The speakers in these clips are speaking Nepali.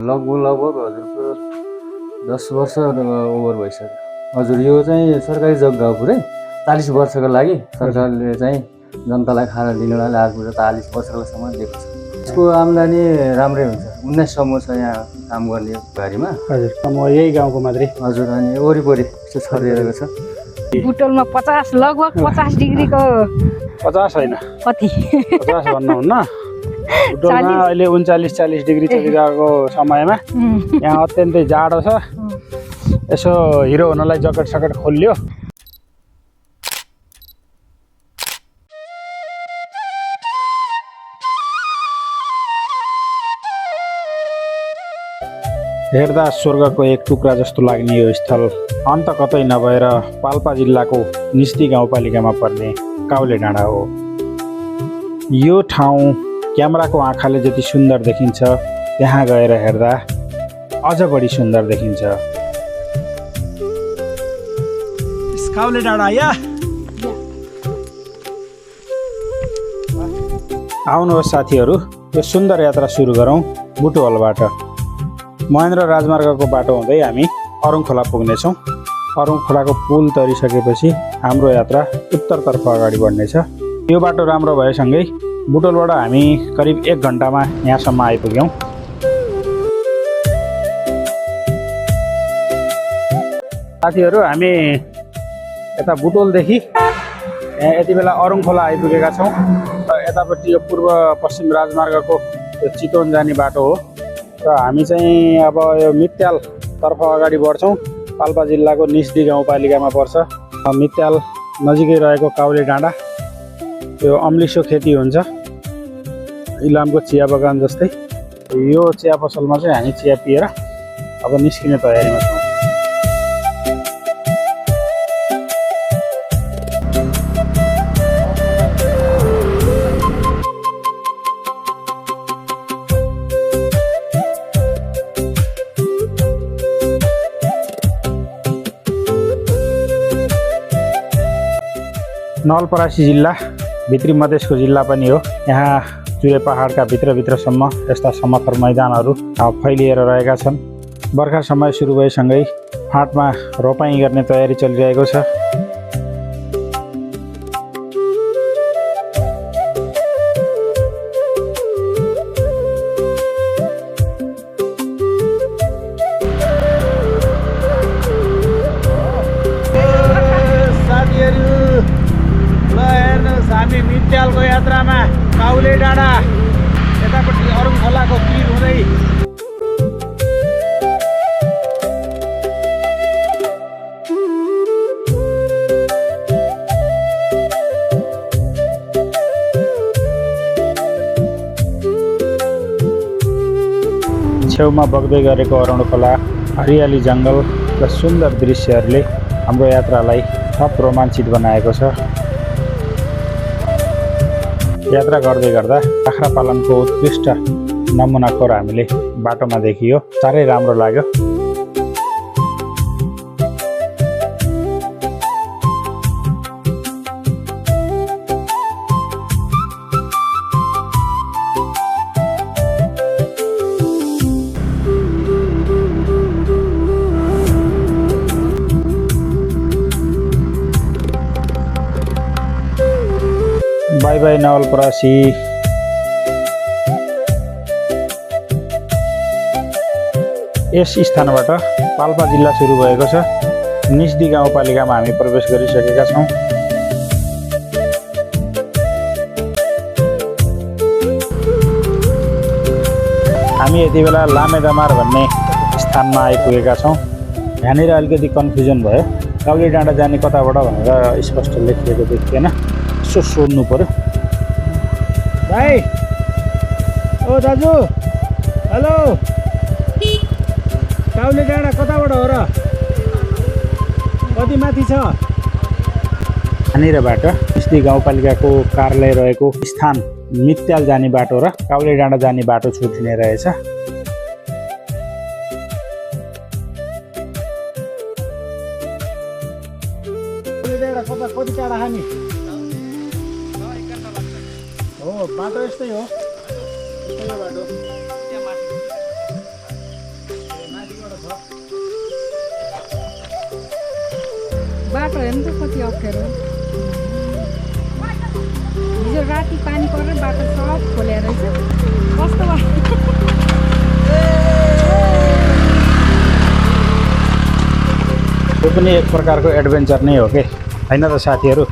लगभग हजुरको 10 वर्ष ओभर भइसक्यो। हजुर यो चाहिँ सरकारी जग्गा हो पुरै 40 वर्षको लागि सरकारले चाहिँ जनतालाई खाना दिनलाई आज 40 वर्षसम्म दिएको छ। यसको आम्दानी राम्रै हुन्छ। 19 समूह छ यहाँ काम गर्ने बारीमा। हजुर म यही गाउँको मात्रै। हजुर अनि वरिपरि छरिएको छ। बुटोलमा 50 लगभग 50 डिग्रीको 50 हैन कति 50 भन्नुहुन्न। बुटोलमा अहिले 39-40 डिग्री चलिरहेको समयमा यहाँ अत्यन्तै जाडो छ। यसो हिरो हुनलाई ज्याकेट सकेट खोलियो। हेर्दा स्वर्गको एक टुक्रा जस्तो लाग्ने यो स्थल अन्त कतै नभएर पाल्पा जिल्लाको निस्ती गाउँपालिकामा पर्ने काउले डाँडा हो। यो ठाउँ क्यामेराको आँखाले जति सुन्दर देखिन्छ त्यहाँ गएर हेर्दा अझ बढी सुन्दर देखिन्छ। काउले डाँडा या आउनुहोस् साथीहरू, यो सुन्दर यात्रा सुरु गरौँ बुटवलबाट। महेन्द्र राजमार्गको बाटो हुँदै हामी अरुङ खोला पुग्नेछौँ। अरुङ खोलाको पुल तरिसकेपछि हाम्रो यात्रा उत्तरतर्फ अगाडि बढ्नेछ। यो बाटो राम्रो भएसँगै बुटोलबाट हामी करिब 1 घन्टामा यहाँसम्म आइपुग्यौँ। साथीहरू हामी यता बुटोलदेखि यति बेला अरुङ खोला आइपुगेका छौँ। र यतापट्टि यो पूर्व पश्चिम राजमार्गको चितवन जाने बाटो हो। र हामी चाहिँ अब यो मित्यालतर्फ अगाडि बढ्छौँ। पाल्पा जिल्लाको निस्दी गाउँपालिकामा पर्छ। मित्याल नजिकै रहेको काउले डाँडा यो अम्लिसो खेती हुन्छ, इलामको चिया बगान जस्तै। यो चिया पसलमा चाहिँ हामी चिया पिएर अब निस्किने तयारीमा छौँ। नवलपरासी जिल्ला भित्री मधेसको जिल्ला पनि हो। यहाँ चुरे पहाडका भित्रसम्म यस्ता समथर मैदानहरू फैलिएर रहेका छन्। बर्खा समय सुरु भएसँगै फाँटमा रोपाइँ गर्ने तयारी चलिरहेको छ। हामी मित्यालको यात्रामा काउले डाँडा यतापट्टि अरुङ खोलाको तीर हुँदै छेउमा बग्दै गरेको अरुण खोला, हरियाली जङ्गल र सुन्दर दृश्यहरूले हाम्रो यात्रालाई थप रोमाञ्चित बनाएको छ। यात्रा गर्दै गर्दा बाख्रा पालनको उत्कृष्ट नमुनाखोर हामीले बाटोमा देखियो। साह्रै राम्रो लाग्यो। By by Nawalparasi. यस स्थानबाट पाल्पा जिल्ला सुरु भएको छ। निस्दी गाउँपालिकामा हामी प्रवेश गरिसकेका छौँ। हामी यति बेला लामेदमार भन्ने स्थानमा आइपुगेका छौँ। यहाँनिर अलिकति कन्फ्युजन भयो। काउले डाँडा जाने कताबाट भनेर स्पष्ट लेखिएको देखिएन। यसो सोध्नु पर्यो। भाइ, ओ दाजु, हेलो, काउले डाँडा कताबाट हो र? कति माथि छ? यहाँनिरबाट निस्दी गाउँपालिकाको कार्यालय रहेको स्थान मित्याल जाने बाटो र काउले डाँडा जाने बाटो छुट्टिने रहेछ। कति टाढा खाने हो? बाटो यस्तै हो। बाटो बाटो हेर्नु त कति अप्ठ्यारो हिजो राति पानी परेर बाटो सब खोलेर रहेछ कस्तो भयो यो पनि एक प्रकारको एडभेन्चर नै हो के हैन त साथीहरू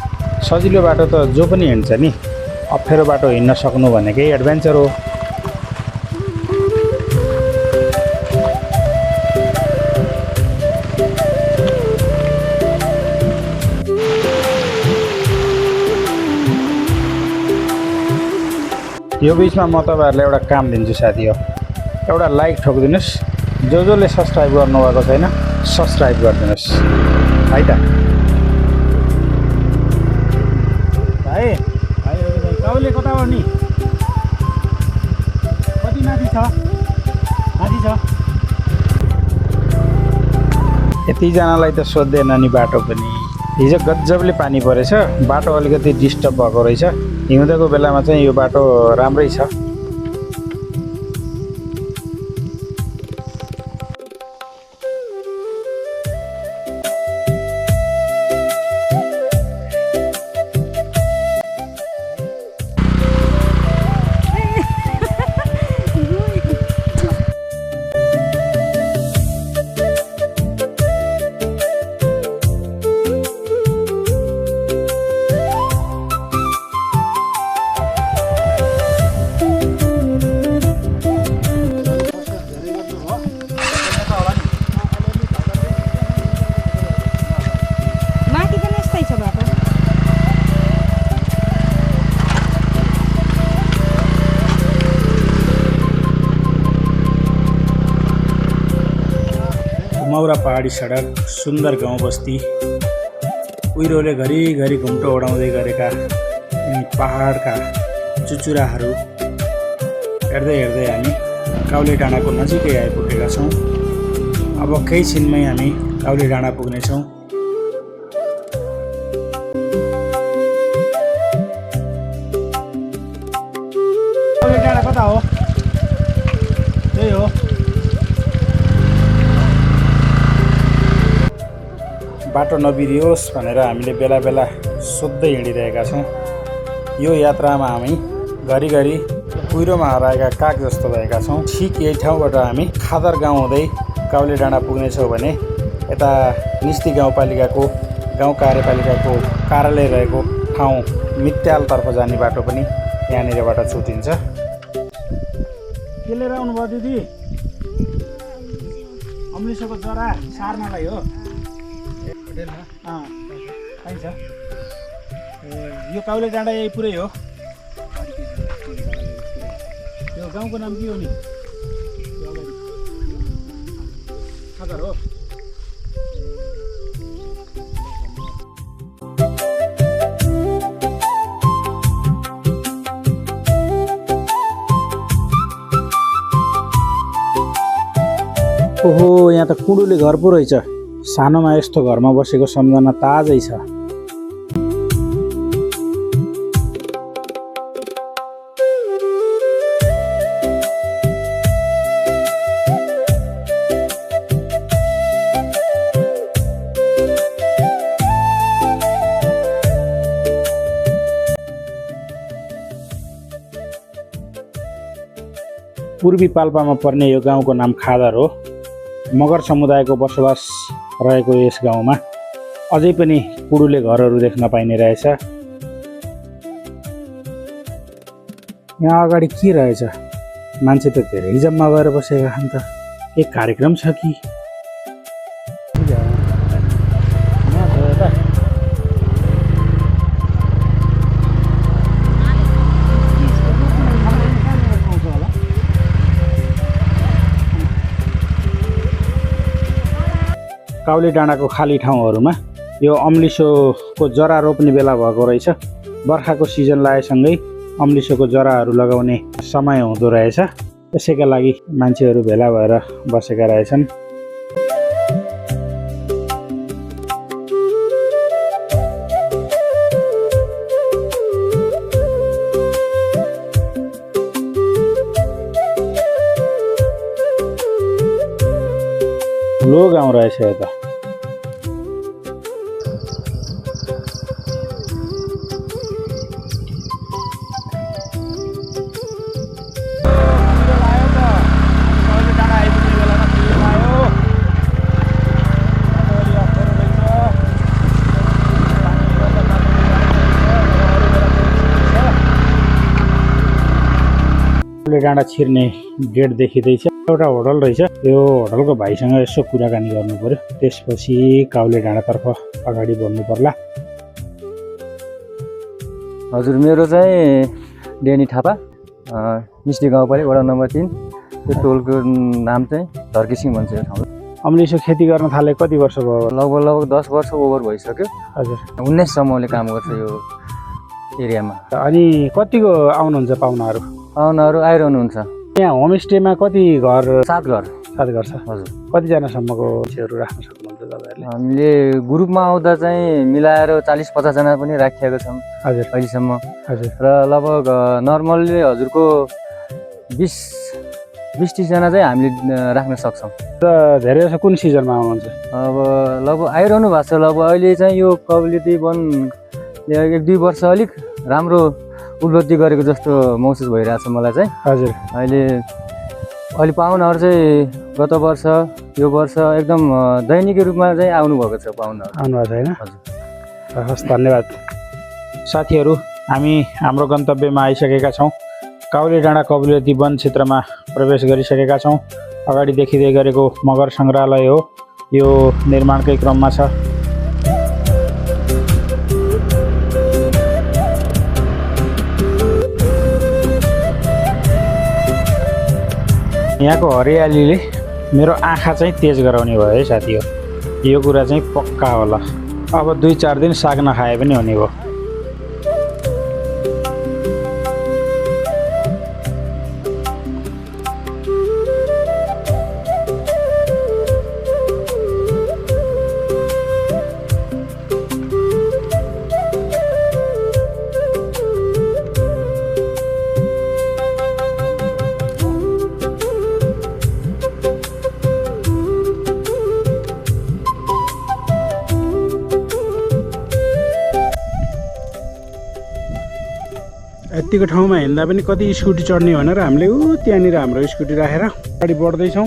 सजिलो बाटो त जो पनि हिँड्छ नि अप्ठ्यारो बाटो हिँड्न सक्नु भनेकै एडभेन्चर हो यो बिचमा म तपाईँहरूलाई एउटा काम दिन्छु साथी हो एउटा लाइक ठोकिदिनुहोस् जसले सब्सक्राइब गर्नुभएको छैन सब्सक्राइब गरिदिनुहोस् है त भाइ काउले कता हो नि कति माथि छ यतिजनालाई त सोध्दैन नि बाटो पनि हिजो गजबले पानी परेछ बाटो अलिकति डिस्टर्ब भएको रहेछ हिउँदको बेलामा चाहिँ यो बाटो राम्रै छ मौरा पहाडी सडक सुन्दर गाउँ बस्ती कुहिरोले घरिघरि घुम्टो ओडाउँदै गरेका यी पहाडका चुचुराहरू हेर्दै हेर्दै हामी काउले डाँडाको नजिकै आइपुगेका छौँ अब केही छिनमै हामी काउले डाँडा पुग्नेछौँ काउले डाँडा कता हो त्यही हो बाटो नबिरियोस् भनेर हामीले बेला बेला सोध्दै हिँडिरहेका छौँ यो यात्रामा हामी घरिघरि कुहिरोमा हराएका काग जस्तो भएका छौँ ठिक यही ठाउँबाट हामी खादर गाउँ हुँदै काउले डाँडा पुग्नेछौँ भने यता निस्ती गाउँपालिकाको गाउँ कार्यपालिकाको कार्यालय रहेको ठाउँ मित्यालतर्फ जाने बाटो पनि यहाँनिरबाट छुटिन्छ के लिएर आउनुभयो दिदी अम्लिसोको जरा सार्नलाई हो पाइन्छ यो काउले डाँडा यही पुरै हो यो गाउँको नाम के हो नि खबर हो ओहो यहाँ त कुडुले घर पो रहेछ सानोमा यस्तो घरमा बसेको सम्झना ताजै छ पूर्वी पाल्पामा पर्ने यो गाउँको नाम खादर हो मगर समुदायको बसोबास रहेको यस गाउँमा अझै पनि कुडुले घरहरू देख्न पाइने रहेछ यहाँ अगाडि के रहेछ मान्छे त धेरै जम्मा भएर बसेका छन् त एक कार्यक्रम छ कि काउले डाँडाको खाली ठाउँहरूमा यो अम्लिसोको जरा रोप्ने बेला भएको रहेछ बर्खाको सिजन लागेसँगै अम्लिसोको जराहरू लगाउने समय हुँदो रहेछ त्यसैका लागि मान्छेहरू भेला भएर बसेका रहेछन् ठुलो गाउँ रहेछ यता काउले डाँडा छिर्ने गेट देखिँदैछ। एउटा होटल रहेछ, यो होटलको भाइसँग यसो कुराकानी गर्नु पर्यो, त्यसपछि काउले डाँडातर्फ अगाडि बढ्नु पर्ला। हजुर, मेरो चाहिँ डेनी थापा, मिस्टी गाउँपालिका वडा नम्बर 3। त्यो टोलको नाम चाहिँ धर्केसिङ भन्छ यो ठाउँ। अम्लिसो खेती गर्न थाले कति वर्ष भयो? लगभग 10 वर्ष ओभर भइसक्यो। हजुर, 19 सम्मले काम गर्छ यो एरियामा। अनि कतिको आउनुहुन्छ पाहुनाहरू? पाहुनाहरू आइरहनुहुन्छ। यहाँ होमस्टेमा कति घर? 7 घर। 7 घर छ। हजुर, कतिजनासम्मको मान्छेहरू राख्न सक्नुहुन्छ तपाईँहरूले? हामीले ग्रुपमा आउँदा चाहिँ मिलाएर 40-50 जना पनि राखिएको छौँ हजुर, अहिलेसम्म। हजुर। र लगभग नर्मल्ली हजुरको 20-30 जना चाहिँ हामीले राख्न सक्छौँ। र धेरै जसो कुन सिजनमा आउनुहुन्छ? अब लगभग आइरहनु भएको छ। लगभग अहिले चाहिँ यो कबलिटी वनले 1-2 वर्ष अलिक राम्रो उपलब्धि गरेको जस्तो महसुस भइरहेछ मलाई चाहिँ। हजुर, अहिले पाहुनाहरू चाहिँ गत वर्ष यो वर्ष एकदम दैनिक रूपमा चाहिँ आउनुभएको छ पाहुनाहरू। आउनुभएको छैन? हजुर, हस्, धन्यवाद। साथीहरू, हामी हाम्रो गन्तव्यमा आइसकेका छौँ। काउले डाँडा कबुलेती वन क्षेत्रमा प्रवेश गरिसकेका छौँ। अगाडि देखिँदै गरेको मगर सङ्ग्रहालय हो, यो निर्माणकै क्रममा छ। यहाँको हरियालीले मेरो आँखा चाहिँ तेज गराउने भयो है साथीहरू, यो कुरा चाहिँ पक्का होला। अब 2-4 दिन साग नखाए पनि हुने भयो। यतिको ठाउँमा हिँड्दा पनि कति स्कुटी चढ्ने भनेर हामीले त्यहाँनिर हाम्रो स्कुटी राखेर अगाडि बढ्दैछौँ।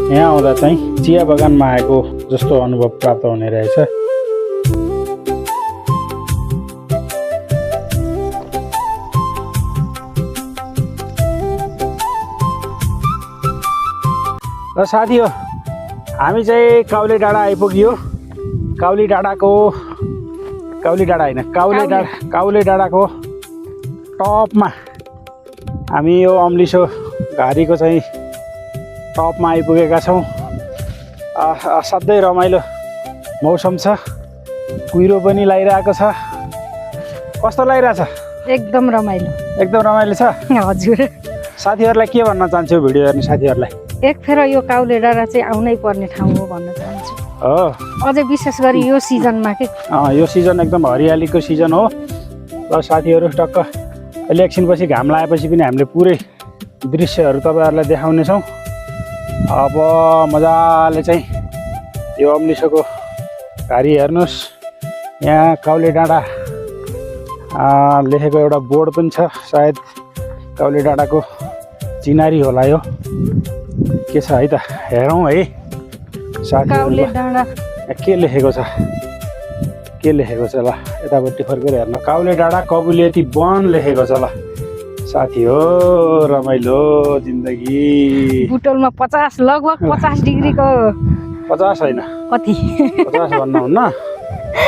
यहाँ आउँदा चाहिँ चिया बगानमा आएको जस्तो अनुभव प्राप्त हुने रहेछ। र साथी हो, हामी चाहिँ काउले डाँडा आइपुग्यो। काउले डाँडाको टपमा हामी यो अम्लिसो घारीको चाहिँ टपमा आइपुगेका छौँ। असाध्यै रमाइलो मौसम छ, कुहिरो पनि लागिरहेको छ। कस्तो लागिरहेछ? एकदम रमाइलो। एकदम रमाइलो छ। हजुर, साथीहरूलाई के भन्न चाहन्छु भिडियो हेर्ने साथीहरूलाई? एक फेर यो काउले डाँडा चाहिँ आउनै पर्ने ठाउँ हो भन्न चाहन्छु। हो, अझै विशेष गरी यो सिजनमा के यो सिजन एकदम हरियालीको सिजन हो। ल साथीहरू, टक्क अहिले एकछिनपछि घाम लगाएपछि पनि हामीले पुरै दृश्यहरू तपाईँहरूलाई देखाउनेछौँ। अब मजाले चाहिँ यो अम्लिसोको घारी हेर्नुहोस्। यहाँ काउले डाँडा लेखेको एउटा बोर्ड पनि छ, सायद काउले डाँडाको चिनारी होला यो। के छ है त, हेरौँ है साथीहरू। के लेखेको छ ल, यतापट्टि फर्केर हेर्न। काउले डाँडा कबुलेती वन लेखेको छ। ल साथी हो, रमाइलो जिन्दगी। बुटोलमा 50 लगभग 50 डिग्रीको 50 होइन, कति 50 भन्नुहुन्न।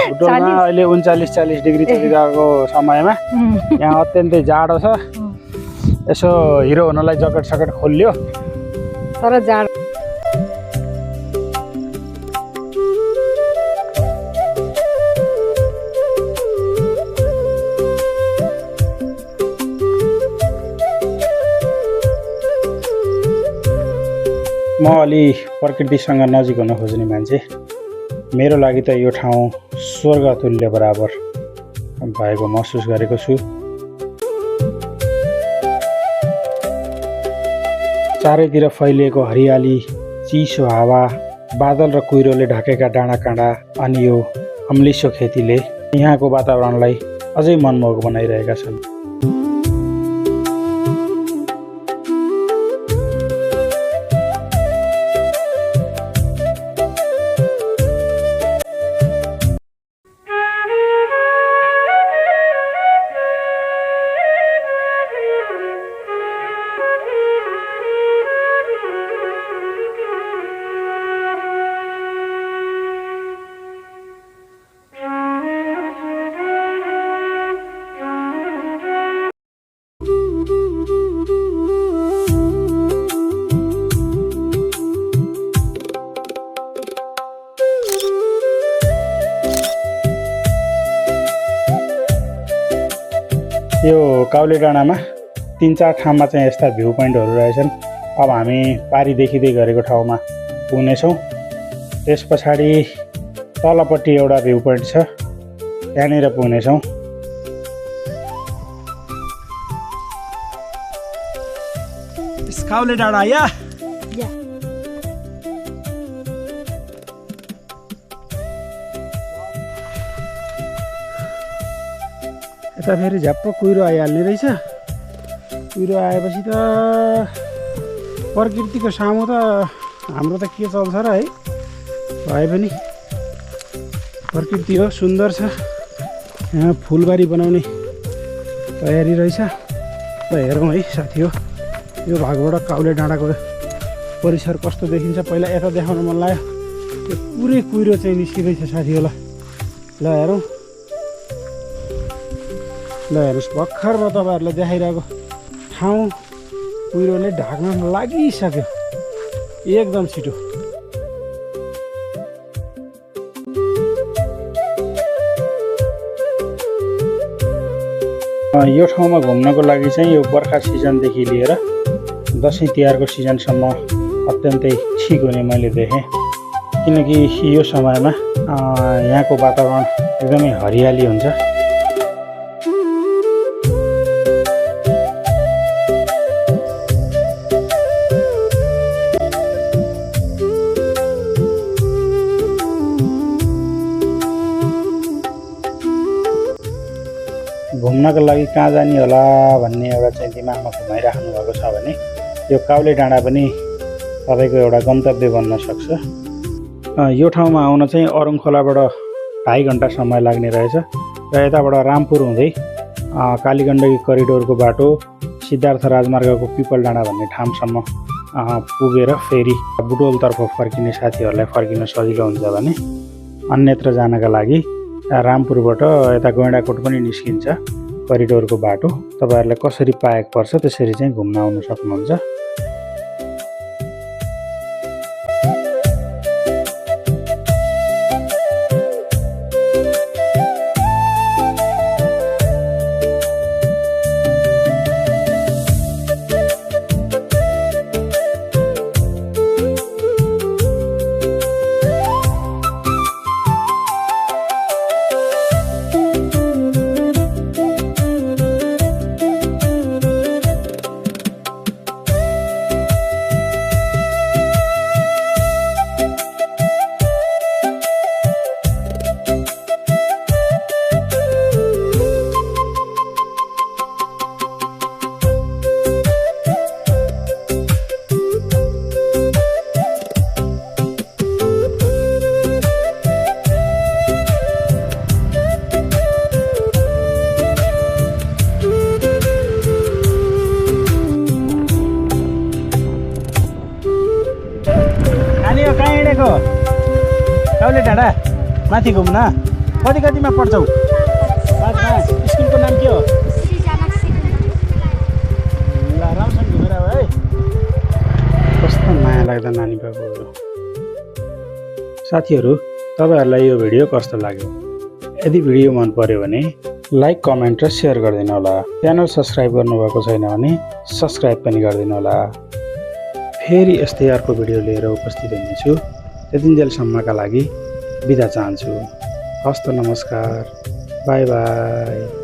बुटोलमा अहिले 39-40 डिग्री चलिरहेको समयमा यहाँ अत्यन्तै जाडो छ। यसो हिरो हुनलाई ज्याकेट सकेट खोलियो तर जाडो। म अलि प्रकृतिसँग नजिक हुन खोज्ने मान्छे, मेरो लागि त यो ठाउँ स्वर्ग तुल्य बराबर भएको महसुस गरेको छु। चारैतिर फैलिएको हरियाली, चिसो हावा, बादल र कुहिरोले ढकेका डाँडाकाँडा अनि यो अम्लिसो खेतीले यहाँको वातावरणलाई अझै मनमोहक बनाइरहेका छन्। यो काउले डाँडामा 3-4 ठाउँमा चाहिँ यस्ता भ्यू पोइन्टहरू रहेछन्। अब हामी पारी देखिँदै गरेको ठाउँमा पुग्नेछौँ। त्यस पछाडि तलपट्टि एउटा भ्यू पोइन्ट छ, त्यहाँनिर पुग्नेछौँ। काउले डाँडा या यता फेरि झ्याप्प कुहिरो आइहाल्ने रहेछ। कुहिरो आएपछि त प्रकृतिको सामु त हाम्रो त के चल्छ र है। भए पनि प्रकृति हो, सुन्दर छ। यहाँ फुलबारी बनाउने तयारी रहेछ। ल हेरौँ है साथी हो, यो भागबाट काउले डाँडाको परिसर कस्तो देखिन्छ। पहिला यता देखाउन मन लाग्यो, यो पुरै कुहिरो चाहिँ निस्किँदैछ साथी होला। ल हेरौँ, ल हेर्नुहोस् भर्खर म तपाईँहरूलाई देखाइरहेको ठाउँ कुहिरोले ढाक्न लागिसक्यो एकदम छिटो। यो ठाउँमा घुम्नको लागि चाहिँ यो बर्खा सिजनदेखि लिएर दसैँ तिहारको सिजनसम्म अत्यन्तै ठिक हुने मैले देखेँ। किनकि यो समयमा यहाँको वातावरण एकदमै हरियाली हुन्छ। घुम्नको लागि कहाँ जाने होला भन्ने एउटा चाहिँ दिमागमा घुमाइराख्नु भएको छ भने यो काउले डाँडा पनि तपाईँको एउटा गन्तव्य बन्न सक्छ। यो ठाउँमा आउन चाहिँ अरुङ खोलाबाट 2.5 घन्टा समय लाग्ने रहेछ र यताबाट रामपुर हुँदै कालीगण्डकी करिडोरको बाटो सिद्धार्थ राजमार्गको पिपल डाँडा भन्ने ठाउँसम्म पुगेर फेरि बुटोलतर्फ फर्किने साथीहरूलाई फर्किन सजिलो हुन्छ भने अन्यत्र जानका लागि रामपुरबाट यता गैँडाकोट पनि निस्किन्छ करिडोरको बाटो। तपाईँहरूलाई कसरी पाएको पर्छ त्यसरी चाहिँ घुम्न आउन सक्नुहुन्छ। काउले डाँडा माथि घुम्न कतिमा पढ्छौ? 5मा। स्कुलको नाम के हो? ल राम्रोसँग घुमेर आऊ है। कस्तो माया लाग्दा नानी बाबुहरू। साथीहरू, तपाईँहरूलाई यो भिडियो कस्तो लाग्यो? यदि भिडियो मन पर्यो भने लाइक, कमेन्ट र सेयर गरिदिनु होला। च्यानल सब्सक्राइब गर्नुभएको छैन भने सब्सक्राइब पनि गरिदिनु होला। फेरि यस्तै अर्को भिडियो लिएर उपस्थित हुनेछु। त्यतिन्जेलसम्मका लागि बिदा चाहन्छु। हस्त नमस्कार, बाई बाई।